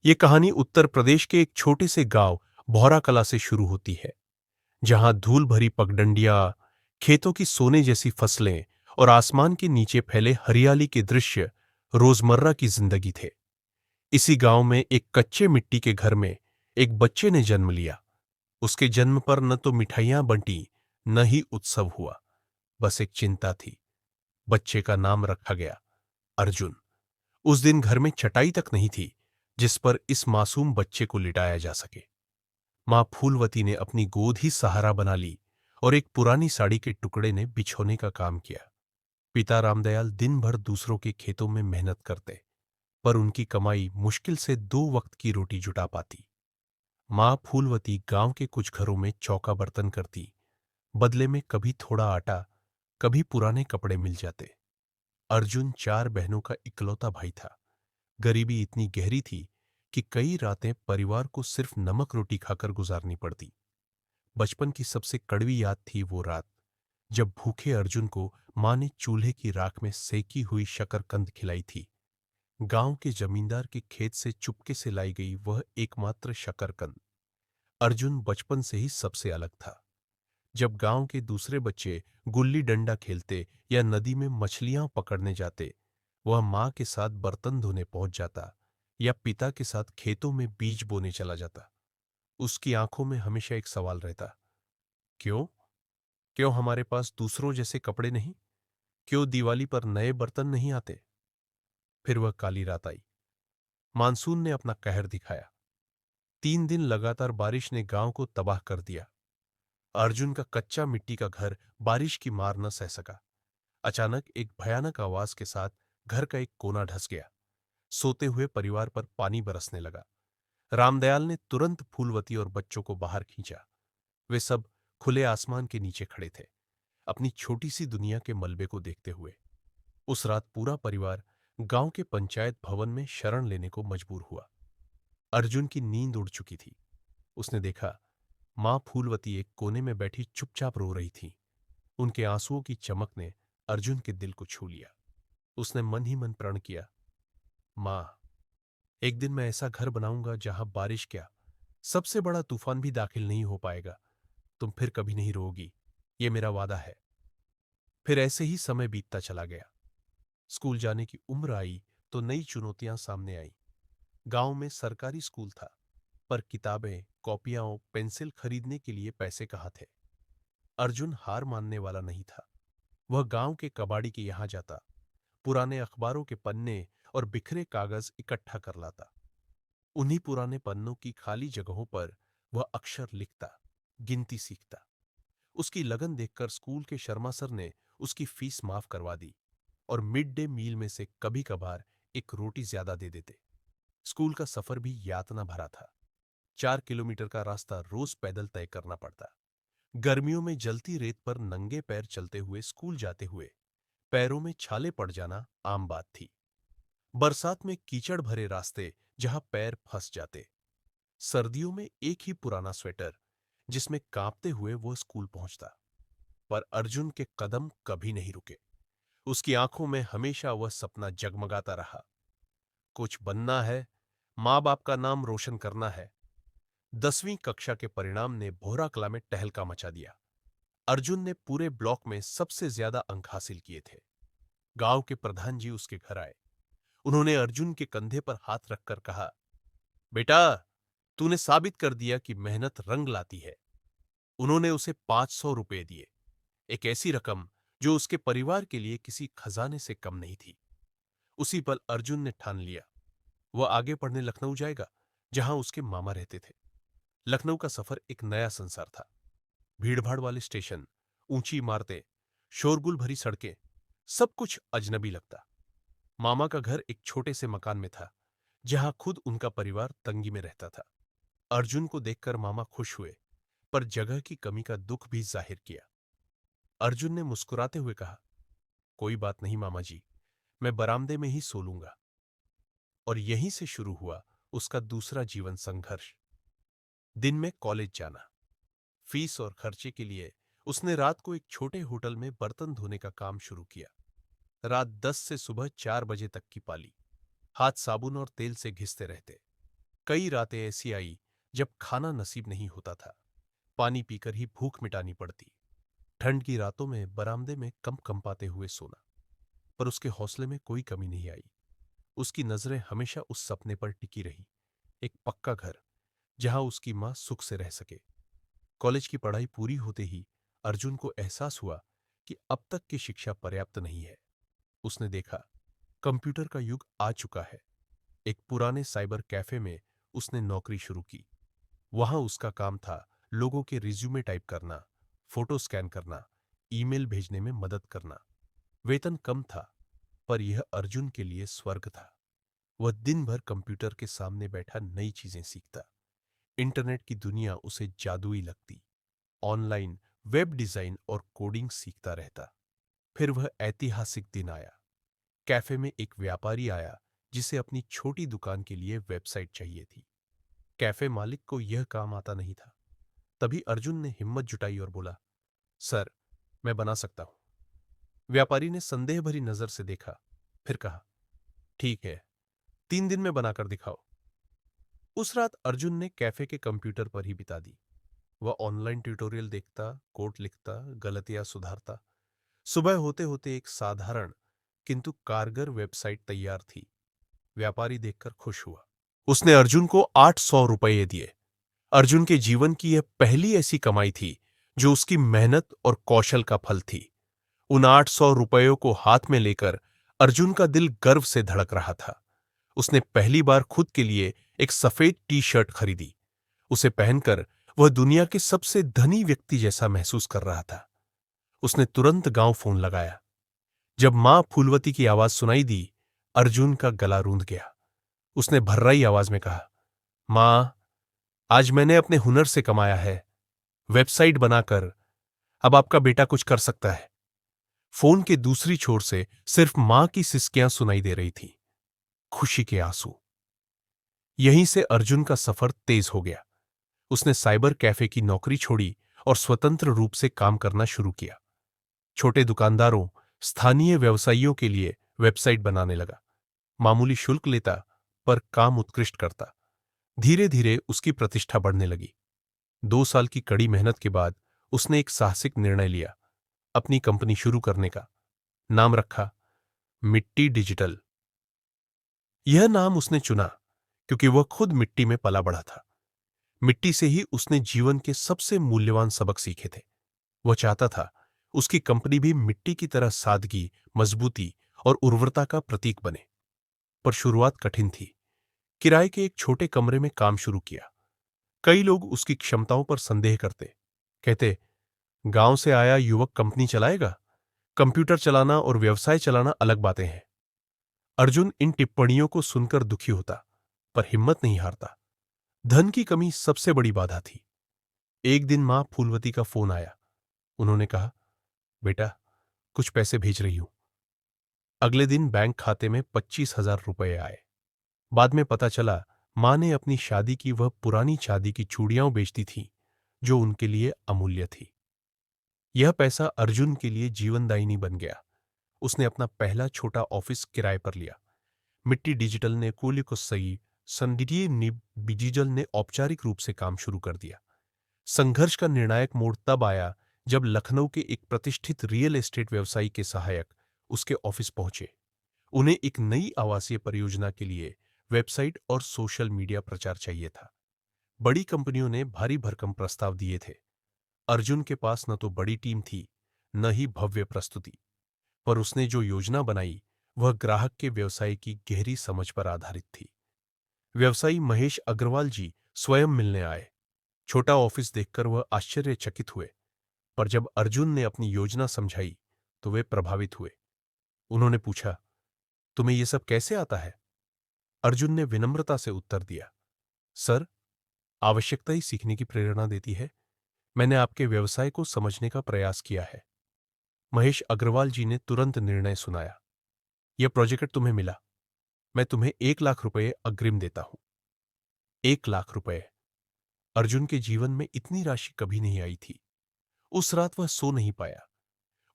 ये कहानी उत्तर प्रदेश के एक छोटे से गांव भौरा कला से शुरू होती है, जहां धूल भरी पगडंडियां, खेतों की सोने जैसी फसलें और आसमान के नीचे फैले हरियाली के दृश्य रोजमर्रा की जिंदगी थे। इसी गांव में एक कच्चे मिट्टी के घर में एक बच्चे ने जन्म लिया। उसके जन्म पर न तो मिठाइयां बंटी, न ही उत्सव हुआ। बस एक चिंता थी। बच्चे का नाम रखा गया अर्जुन। उस दिन घर में चटाई तक नहीं थी जिस पर इस मासूम बच्चे को लिटाया जा सके। मां फूलवती ने अपनी गोद ही सहारा बना ली और एक पुरानी साड़ी के टुकड़े ने बिछोने का काम किया। पिता रामदयाल दिन भर दूसरों के खेतों में मेहनत करते, पर उनकी कमाई मुश्किल से 2 वक्त की रोटी जुटा पाती। मां फूलवती गांव के कुछ घरों में चौका बर्तन करती, बदले में कभी थोड़ा आटा, कभी पुराने कपड़े मिल जाते। अर्जुन 4 बहनों का इकलौता भाई था। गरीबी इतनी गहरी थी कि कई रातें परिवार को सिर्फ नमक रोटी खाकर गुजारनी पड़ती। बचपन की सबसे कड़वी याद थी वो रात जब भूखे अर्जुन को मां ने चूल्हे की राख में सेकी हुई शकरकंद खिलाई थी। गांव के जमींदार के खेत से चुपके से लाई गई वह एकमात्र शकरकंद। अर्जुन बचपन से ही सबसे अलग था। जब गांव के दूसरे बच्चे गुल्ली डंडा खेलते या नदी में मछलियां पकड़ने जाते, वह मां के साथ बर्तन धोने पहुंच जाता या पिता के साथ खेतों में बीज बोने चला जाता। उसकी आंखों में हमेशा एक सवाल रहता, क्यों? क्यों हमारे पास दूसरों जैसे कपड़े नहीं? क्यों दिवाली पर नए बर्तन नहीं आते? फिर वह काली रात आई। मानसून ने अपना कहर दिखाया। 3 दिन लगातार बारिश ने गांव को तबाह कर दिया। अर्जुन का कच्चा मिट्टी का घर बारिश की मार न सह सका। अचानक एक भयानक आवाज के साथ घर का एक कोना ढस गया। सोते हुए परिवार पर पानी बरसने लगा। रामदयाल ने तुरंत फूलवती और बच्चों को बाहर खींचा। वे सब खुले आसमान के नीचे खड़े थे, अपनी छोटी सी दुनिया के मलबे को देखते हुए। उस रात पूरा परिवार गांव के पंचायत भवन में शरण लेने को मजबूर हुआ। अर्जुन की नींद उड़ चुकी थी। उसने देखा मां फूलवती एक कोने में बैठी चुपचाप रो रही थी। उनके आंसुओं की चमक ने अर्जुन के दिल को छू लिया। उसने मन ही मन प्रण किया, मां, एक दिन मैं ऐसा घर बनाऊंगा जहां बारिश क्या, सबसे बड़ा तूफान भी दाखिल नहीं हो पाएगा। तुम फिर कभी नहीं रोगी, ये मेरा वादा है। फिर ऐसे ही समय बीतता चला गया। स्कूल जाने की उम्र आई तो नई चुनौतियां सामने आई। गांव में सरकारी स्कूल था, पर किताबें, कॉपियां और पेंसिल खरीदने के लिए पैसे कहाँ थे? अर्जुन हार मानने वाला नहीं था। वह गांव के कबाड़ी के यहां जाता, पुराने अखबारों के पन्ने और बिखरे कागज इकट्ठा कर लाता। उन्हीं पुराने पन्नों की खाली जगहों पर वह अक्षर लिखता, गिनती सीखता। उसकी लगन देखकर स्कूल के शर्मा सर ने उसकी फीस माफ करवा दी और मिड डे मील में से कभी कभार एक रोटी ज्यादा दे देते। स्कूल का सफर भी यातना भरा था। 4 किलोमीटर का रास्ता रोज पैदल तय करना पड़ता। गर्मियों में जलती रेत पर नंगे पैर चलते हुए स्कूल जाते हुए पैरों में छाले पड़ जाना आम बात थी। बरसात में कीचड़ भरे रास्ते जहां पैर फंस जाते। सर्दियों में एक ही पुराना स्वेटर जिसमें कांपते हुए वो स्कूल पहुंचता। पर अर्जुन के कदम कभी नहीं रुके। उसकी आंखों में हमेशा वह सपना जगमगाता रहा, कुछ बनना है, मां बाप का नाम रोशन करना है। 10वीं कक्षा के परिणाम ने भोरा कला में टहलका मचा दिया। अर्जुन ने पूरे ब्लॉक में सबसे ज्यादा अंक हासिल किए थे। गांव के प्रधान जी उसके घर आए। उन्होंने अर्जुन के कंधे पर हाथ रखकर कहा, बेटा, तूने साबित कर दिया कि मेहनत रंग लाती है। उन्होंने उसे 500 रुपए दिए, एक ऐसी रकम जो उसके परिवार के लिए किसी खजाने से कम नहीं थी। उसी पल अर्जुन ने ठान लिया, वह आगे पढ़ने लखनऊ जाएगा, जहां उसके मामा रहते थे। लखनऊ का सफर एक नया संसार था। भीड़भाड़ वाले स्टेशन, ऊंची इमारतें, शोरगुल भरी सड़कें, सब कुछ अजनबी लगता। मामा का घर एक छोटे से मकान में था, जहां खुद उनका परिवार तंगी में रहता था। अर्जुन को देखकर मामा खुश हुए, पर जगह की कमी का दुख भी जाहिर किया। अर्जुन ने मुस्कुराते हुए कहा, कोई बात नहीं मामा जी, मैं बरामदे में ही सो लूंगा। और यहीं से शुरू हुआ उसका दूसरा जीवन संघर्ष। दिन में कॉलेज जाना, फीस और खर्चे के लिए उसने रात को एक छोटे होटल में बर्तन धोने का काम शुरू किया। रात 10 से सुबह 4 बजे तक की पाली। हाथ साबुन और तेल से घिसते रहते। कई रातें ऐसी आई जब खाना नसीब नहीं होता था, पानी पीकर ही भूख मिटानी पड़ती। ठंड की रातों में बरामदे में कंपाते हुए सोना। पर उसके हौसले में कोई कमी नहीं आई। उसकी नजरें हमेशा उस सपने पर टिकी रही, एक पक्का घर जहां उसकी मां सुख से रह सके। कॉलेज की पढ़ाई पूरी होते ही अर्जुन को एहसास हुआ कि अब तक की शिक्षा पर्याप्त नहीं है। उसने देखा कंप्यूटर का युग आ चुका है। एक पुराने साइबर कैफे में उसने नौकरी शुरू की। वहां उसका काम था लोगों के रिज्यूमे टाइप करना, फोटो स्कैन करना, ईमेल भेजने में मदद करना। वेतन कम था, पर यह अर्जुन के लिए स्वर्ग था। वह दिन भर कंप्यूटर के सामने बैठा नई चीजें सीखता। इंटरनेट की दुनिया उसे जादुई लगती। ऑनलाइन वेब डिजाइन और कोडिंग सीखता रहता। फिर वह ऐतिहासिक दिन आया। कैफे में एक व्यापारी आया जिसे अपनी छोटी दुकान के लिए वेबसाइट चाहिए थी। कैफे मालिक को यह काम आता नहीं था। तभी अर्जुन ने हिम्मत जुटाई और बोला, सर, मैं बना सकता हूं। व्यापारी ने संदेह भरी नजर से देखा, फिर कहा, ठीक है, 3 दिन में बनाकर दिखाओ। उस रात अर्जुन ने कैफे के कंप्यूटर पर ही बिता दी। वह ऑनलाइन ट्यूटोरियल देखता, कोड लिखता, गलतियां सुधारता। सुबह होते होते एक साधारण किंतु कारगर वेबसाइट तैयार थी। व्यापारी देखकर खुश हुआ। उसने अर्जुन को 800 रुपये दिए। अर्जुन के जीवन की यह पहली ऐसी कमाई थी जो उसकी मेहनत और कौशल का फल थी। उन 800 रुपयों को हाथ में लेकर अर्जुन का दिल गर्व से धड़क रहा था। उसने पहली बार खुद के लिए एक सफेद टी शर्ट खरीदी। उसे पहनकर वह दुनिया के सबसे धनी व्यक्ति जैसा महसूस कर रहा था। उसने तुरंत गांव फोन लगाया। जब मां फूलवती की आवाज सुनाई दी, अर्जुन का गला रूंध गया। उसने भर्राई आवाज में कहा, मां, आज मैंने अपने हुनर से कमाया है, वेबसाइट बनाकर। अब आपका बेटा कुछ कर सकता है। फोन के दूसरी छोर से सिर्फ मां की सिसकियां सुनाई दे रही थीं, खुशी के आंसू। यहीं से अर्जुन का सफर तेज हो गया। उसने साइबर कैफे की नौकरी छोड़ी और स्वतंत्र रूप से काम करना शुरू किया। छोटे दुकानदारों, स्थानीय व्यवसायियों के लिए वेबसाइट बनाने लगा। मामूली शुल्क लेता, पर काम उत्कृष्ट करता। धीरे धीरे उसकी प्रतिष्ठा बढ़ने लगी। 2 साल की कड़ी मेहनत के बाद उसने एक साहसिक निर्णय लिया, अपनी कंपनी शुरू करने का। नाम रखा मिट्टी डिजिटल। यह नाम उसने चुना क्योंकि वह खुद मिट्टी में पला बढ़ा था। मिट्टी से ही उसने जीवन के सबसे मूल्यवान सबक सीखे थे। वह चाहता था उसकी कंपनी भी मिट्टी की तरह सादगी, मजबूती और उर्वरता का प्रतीक बने। पर शुरुआत कठिन थी। किराए के एक छोटे कमरे में काम शुरू किया। कई लोग उसकी क्षमताओं पर संदेह करते, कहते, गांव से आया युवक कंपनी चलाएगा? कंप्यूटर चलाना और व्यवसाय चलाना अलग बातें हैं। अर्जुन इन टिप्पणियों को सुनकर दुखी होता, पर हिम्मत नहीं हारता। धन की कमी सबसे बड़ी बाधा थी। एक दिन मां फूलवती का फोन आया। उन्होंने कहा, बेटा, कुछ पैसे भेज रही हूं। अगले दिन बैंक खाते में 25,000 रुपये आए। बाद में पता चला मां ने अपनी शादी की वह पुरानी चांदी की चूड़ियां बेच दी थीं, जो उनके लिए अमूल्य थी। यह पैसा अर्जुन के लिए जीवनदायिनी बन गया। उसने अपना पहला छोटा ऑफिस किराए पर लिया। मिट्टी डिजिटल ने कोलिकोसई संडिडिए निब डिजिटल ने औपचारिक रूप से काम शुरू कर दिया। संघर्ष का निर्णायक मोड़ तब आया जब लखनऊ के एक प्रतिष्ठित रियल एस्टेट व्यवसायी के सहायक उसके ऑफिस पहुंचे। उन्हें एक नई आवासीय परियोजना के लिए वेबसाइट और सोशल मीडिया प्रचार चाहिए था। बड़ी कंपनियों ने भारी भरकम प्रस्ताव दिए थे। अर्जुन के पास न तो बड़ी टीम थी, न ही भव्य प्रस्तुति। पर उसने जो योजना बनाई वह ग्राहक के व्यवसाय की गहरी समझ पर आधारित थी। व्यवसायी महेश अग्रवाल जी स्वयं मिलने आए। छोटा ऑफिस देखकर वह आश्चर्यचकित हुए, पर जब अर्जुन ने अपनी योजना समझाई तो वे प्रभावित हुए। उन्होंने पूछा, तुम्हें यह सब कैसे आता है? अर्जुन ने विनम्रता से उत्तर दिया, सर, आवश्यकता ही सीखने की प्रेरणा देती है। मैंने आपके व्यवसाय को समझने का प्रयास किया है। महेश अग्रवाल जी ने तुरंत निर्णय सुनाया, यह प्रोजेक्ट तुम्हें मिला, मैं तुम्हें 1 लाख रुपए अग्रिम देता हूं। 1 लाख रुपए! अर्जुन के जीवन में इतनी राशि कभी नहीं आई थी। उस रात वह सो नहीं पाया।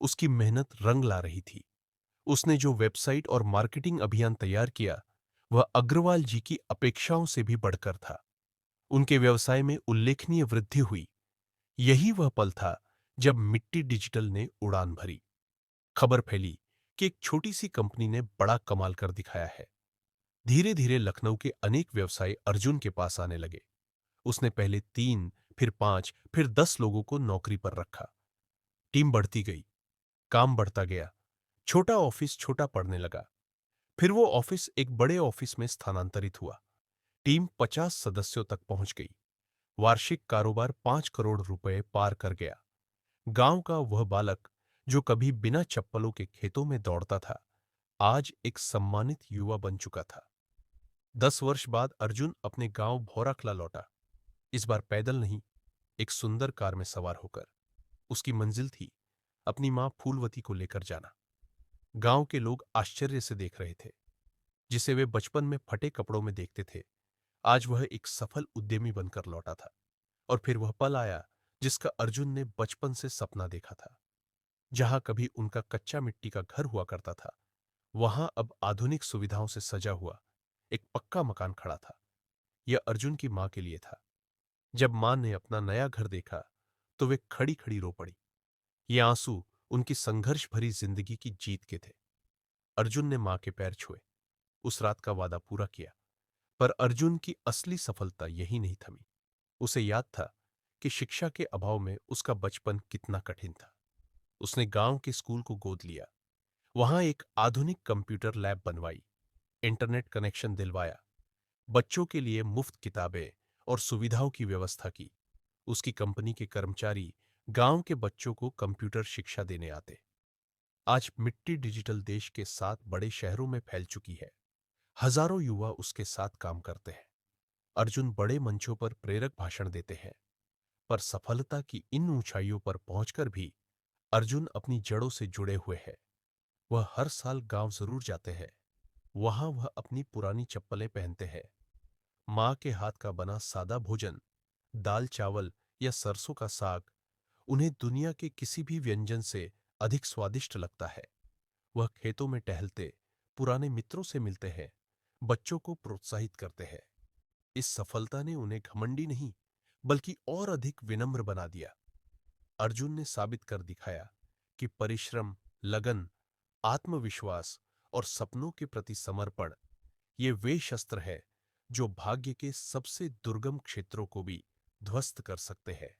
उसकी मेहनत रंग ला रही थी। उसने जो वेबसाइट और मार्केटिंग अभियान तैयार किया वह अग्रवाल जी की अपेक्षाओं से भी बढ़कर था। उनके व्यवसाय में उल्लेखनीय वृद्धि हुई। यही वह पल था जब मिट्टी डिजिटल ने उड़ान भरी। खबर फैली कि एक छोटी सी कंपनी ने बड़ा कमाल कर दिखाया है। धीरे धीरे लखनऊ के अनेक व्यवसायी अर्जुन के पास आने लगे। उसने पहले 3, फिर 5, फिर 10 लोगों को नौकरी पर रखा। टीम बढ़ती गई, काम बढ़ता गया। छोटा ऑफिस छोटा पड़ने लगा। फिर वो ऑफिस एक बड़े ऑफिस में स्थानांतरित हुआ। टीम 50 सदस्यों तक पहुंच गई। वार्षिक कारोबार 5 करोड़ रुपए पार कर गया। गांव का वह बालक जो कभी बिना चप्पलों के खेतों में दौड़ता था, आज एक सम्मानित युवा बन चुका था। 10 वर्ष बाद अर्जुन अपने गांव भौराकला लौटा। इस बार पैदल नहीं, एक सुंदर कार में सवार होकर। उसकी मंजिल थी अपनी मां फूलवती को लेकर जाना। गांव के लोग आश्चर्य से देख रहे थे। जिसे वे बचपन में फटे कपड़ों में देखते थे, आज वह एक सफल उद्यमी बनकर लौटा था। और फिर वह पल आया जिसका अर्जुन ने बचपन से सपना देखा था। जहां कभी उनका कच्चा मिट्टी का घर हुआ करता था, वहां अब आधुनिक सुविधाओं से सजा हुआ एक पक्का मकान खड़ा था। यह अर्जुन की मां के लिए था। जब मां ने अपना नया घर देखा तो वे खड़ी खड़ी रो पड़ी। ये आंसू उनकी संघर्ष भरी जिंदगी की जीत के थे। अर्जुन ने मां के पैर छुए, उस रात का वादा पूरा किया। पर अर्जुन की असली सफलता यही नहीं थमी। उसे याद था कि शिक्षा के अभाव में उसका बचपन कितना कठिन था। उसने गांव के स्कूल को गोद लिया। वहां एक आधुनिक कंप्यूटर लैब बनवाई, इंटरनेट कनेक्शन दिलवाया, बच्चों के लिए मुफ्त किताबें और सुविधाओं की व्यवस्था की। उसकी कंपनी के कर्मचारी गांव के बच्चों को कंप्यूटर शिक्षा देने आते। आज मिट्टी डिजिटल देश के 7 बड़े शहरों में फैल चुकी है। हजारों युवा उसके साथ काम करते हैं। अर्जुन बड़े मंचों पर प्रेरक भाषण देते हैं। पर सफलता की इन ऊंचाइयों पर पहुंचकर भी अर्जुन अपनी जड़ों से जुड़े हुए हैं। वह हर साल गांव जरूर जाते हैं। वहां वह अपनी पुरानी चप्पलें पहनते हैं। मां के हाथ का बना सादा भोजन, दाल चावल या सरसों का साग, उन्हें दुनिया के किसी भी व्यंजन से अधिक स्वादिष्ट लगता है। वह खेतों में टहलते, पुराने मित्रों से मिलते हैं, बच्चों को प्रोत्साहित करते हैं। इस सफलता ने उन्हें घमंडी नहीं, बल्कि और अधिक विनम्र बना दिया। अर्जुन ने साबित कर दिखाया कि परिश्रम, लगन, आत्मविश्वास और सपनों के प्रति समर्पण, ये वे शस्त्र हैं जो भाग्य के सबसे दुर्गम क्षेत्रों को भी ध्वस्त कर सकते हैं।